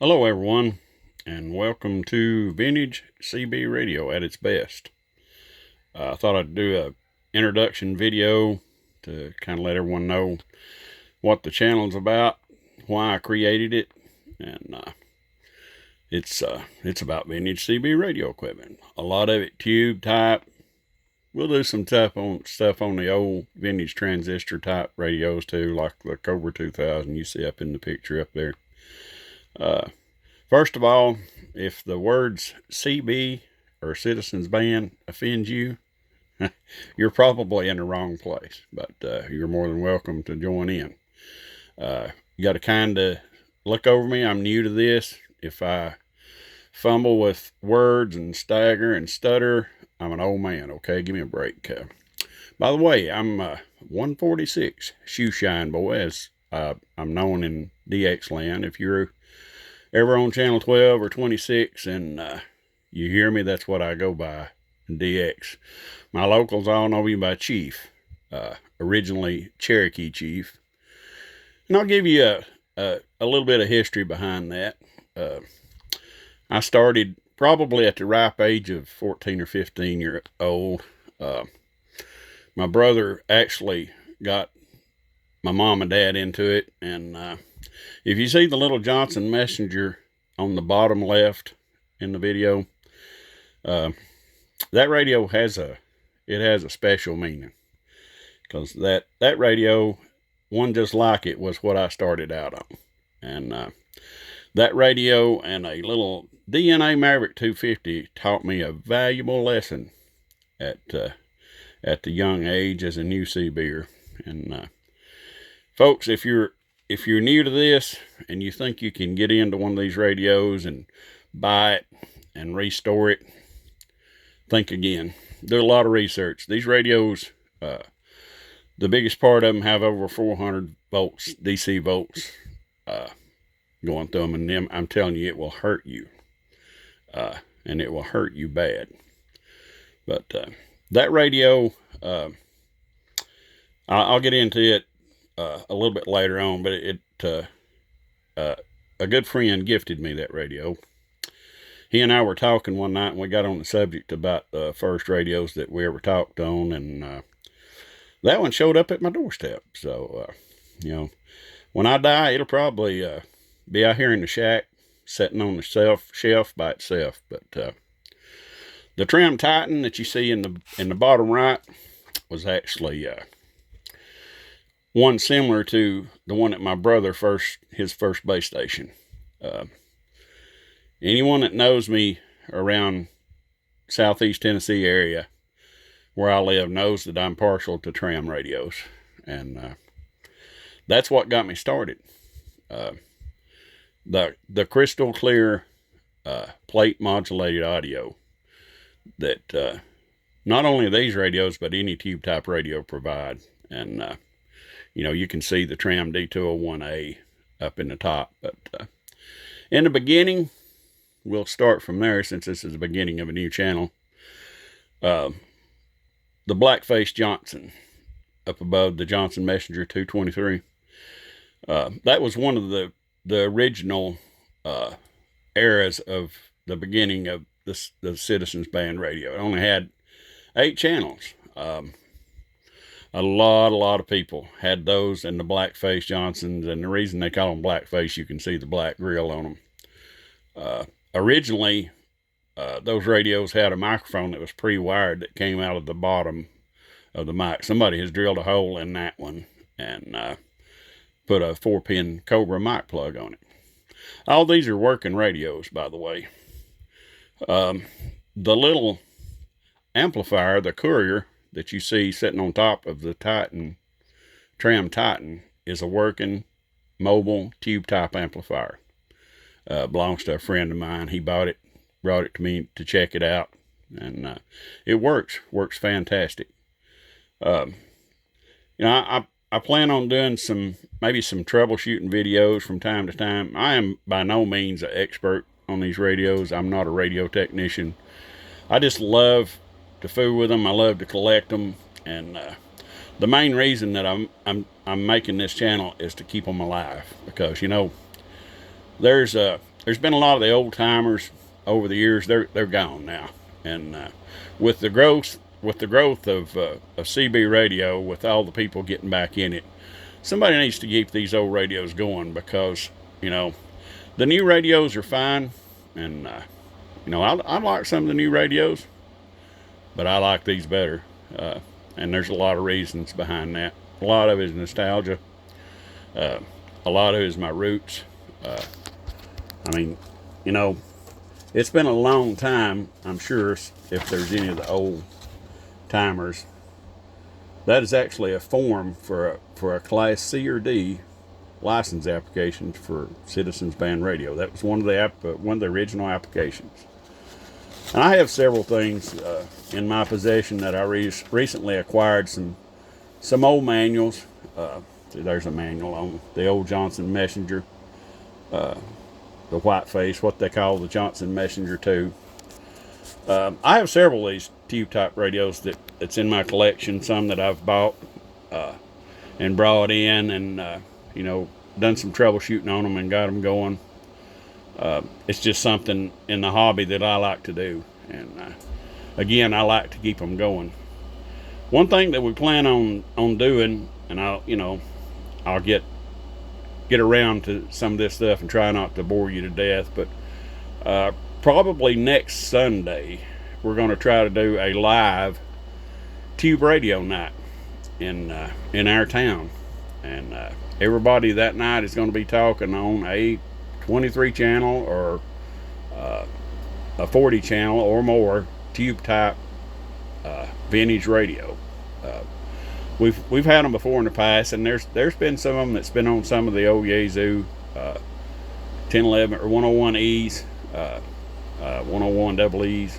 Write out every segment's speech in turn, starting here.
Hello, everyone, and welcome to Vintage CB Radio at its best. I thought I'd do a introduction video to kind of let everyone know what the channel's about, why I created it, and it's about vintage CB radio equipment. A lot of it tube type. We'll do some stuff on the old vintage transistor type radios too, like the Cobra 2000 you see up in the picture up there. First of all, if the words CB or Citizens Band offend you, you're probably in the wrong place, but you're more than welcome to join in. You got to kind of look over me. I'm new to this. If I fumble with words and stagger and stutter, I'm an old man, okay? Give me a break. By the way, I'm 146 shoe shine boy, as I'm known in DX land. If you're ever on channel 12 or 26 and you hear me, that's what I go by in DX. My locals all know me by Chief, originally Cherokee Chief. And I'll give you a little bit of history behind that. I started probably at the ripe age of 14 or 15 years old. My brother actually got my mom and dad into it, and if you see the little Johnson Messenger on the bottom left in the video, that radio has a special meaning, because that radio, one just like it, was what I started out on. And that radio and a little DNA Maverick 250 taught me a valuable lesson at the young age as a new CBer. And folks, if you're new to this and you think you can get into one of these radios and buy it and restore it, think again. Do a lot of research. These radios, the biggest part of them have over 400 volts, DC volts, going through them, and them, I'm telling you, it will hurt you, and it will hurt you bad. But that radio, I'll get into it a little bit later on, but a good friend gifted me that radio. He and I were talking one night, and we got on the subject about the first radios that we ever talked on, and that one showed up at my doorstep. So, when I die, it'll probably be out here in the shack, sitting on the shelf by itself. But the Tram Titan that you see in the bottom right was actually one similar to the one at my brother his first base station. Anyone that knows me around Southeast Tennessee area where I live knows that I'm partial to Tram radios, and that's what got me started. The crystal clear plate modulated audio that not only these radios but any tube type radio provide. And you can see the Tram D201A up in the top. But in the beginning, we'll start from there since this is the beginning of a new channel. The Blackface Johnson up above the Johnson Messenger 223. That was one of the original eras of the beginning of the Citizens Band radio. It only had 8 channels. A lot of people had those and the Blackface Johnsons, and the reason they call them Blackface, you can see the black grill on them. Originally, those radios had a microphone that was pre-wired that came out of the bottom of the mic. Somebody has drilled a hole in that one and put a 4-pin Cobra mic plug on it. All these are working radios, by the way. The little amplifier, the Courier, that you see sitting on top of the Tram Titan, is a working mobile tube type amplifier. Belongs to a friend of mine. He brought it to me to check it out, and it works fantastic. I plan on doing maybe some troubleshooting videos from time to time. I am by no means an expert on these radios. I'm not a radio technician. I just love to fool with them. I love to collect them, and the main reason that I'm making this channel is to keep them alive, because there's there's been a lot of the old timers over the years. They're gone now, and with the growth of CB radio, with all the people getting back in it, somebody needs to keep these old radios going, because the new radios are fine, and I like some of the new radios, but I like these better, and there's a lot of reasons behind that. A lot of it is nostalgia. A lot of it is my roots. I mean, it's been a long time. I'm sure if there's any of the old timers, that is actually a form for a Class C or D license applications for Citizens Band Radio. That was one of the original applications. And I have several things in my possession that I recently acquired. Some old manuals. There's a manual on the old Johnson Messenger, the Whiteface, what they call the Johnson Messenger 2. I have several of these tube type radios that's in my collection. Some that I've bought and brought in, and done some troubleshooting on them and got them going. It's just something in the hobby that I like to do, and again, I like to keep them going. One thing that we plan on doing, and I'll get around to some of this stuff and try not to bore you to death, but probably next Sunday we're going to try to do a live tube radio night in our town, and everybody that night is going to be talking on a 23 channel or a 40 channel or more tube type vintage radio. We've had them before in the past, and there's been some of them that's been on some of the old Yaesu 1011 or 101Es, 101 double E's,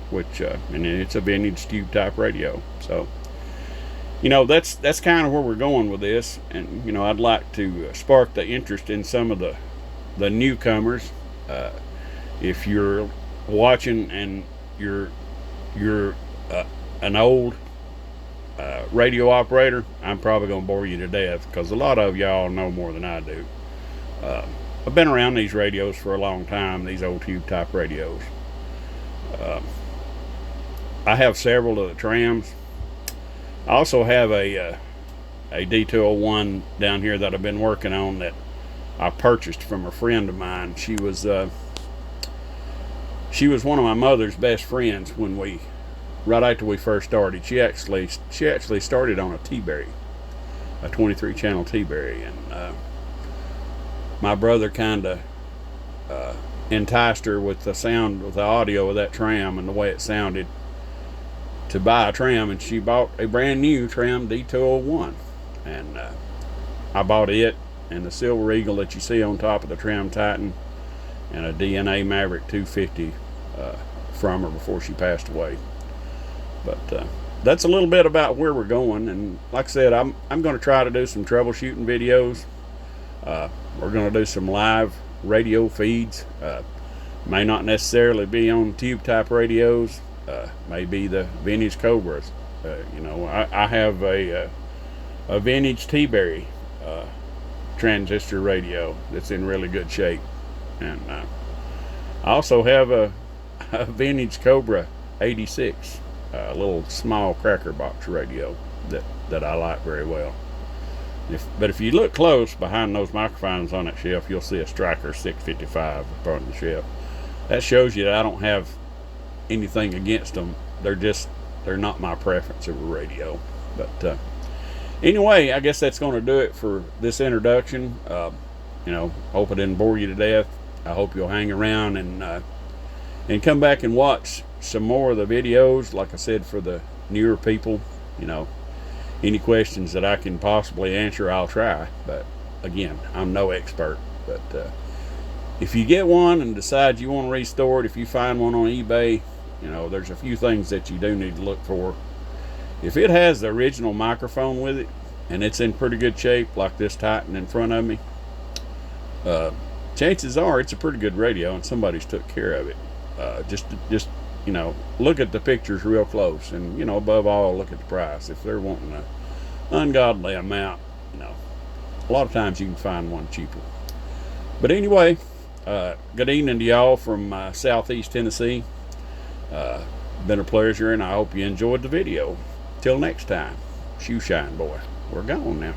which and it's a vintage tube type radio. So that's kind of where we're going with this, and I'd like to spark the interest in some of the newcomers. If you're watching and you're an old radio operator, I'm probably going to bore you to death, because a lot of y'all know more than I do. I've been around these radios for a long time, these old tube type radios. I have several of the trams. I also have a D201 down here that I've been working on, that I purchased from a friend of mine. She was one of my mother's best friends right after we first started. She actually started on a T-Berry, a 23 channel T-Berry, and my brother kind of enticed her with the audio of that tram and the way it sounded, to buy a tram, and she bought a brand new tram D201, and I bought it and the Silver Eagle that you see on top of the Tram Titan, and a DNA Maverick 250 from her before she passed away. But that's a little bit about where we're going, and like I said, I'm going to try to do some troubleshooting videos. We're going to do some live radio feeds. May not necessarily be on tube type radios. Maybe the vintage Cobras. I have a vintage T-Berry transistor radio that's in really good shape, and I also have a vintage Cobra 86, a little small cracker box radio that I like very well. But if you look close behind those microphones on that shelf, you'll see a Striker 655 upon the shelf. That shows you that I don't have anything against them. They're not my preference of a radio. But anyway, I guess that's going to do it for this introduction. Hope I didn't bore you to death. I hope you'll hang around and come back and watch some more of the videos. Like I said, for the newer people, any questions that I can possibly answer, I'll try. But again, I'm no expert. But if you get one and decide you want to restore it, if you find one on eBay, there's a few things that you do need to look for. If it has the original microphone with it, and it's in pretty good shape, like this Titan in front of me, chances are it's a pretty good radio and somebody's took care of it. Just look at the pictures real close, and above all, look at the price. If they're wanting an ungodly amount, a lot of times you can find one cheaper. But anyway, Good evening to y'all from Southeast Tennessee. Been a pleasure, and I hope you enjoyed the video. Till next time, shoe shine, boy. We're gone now.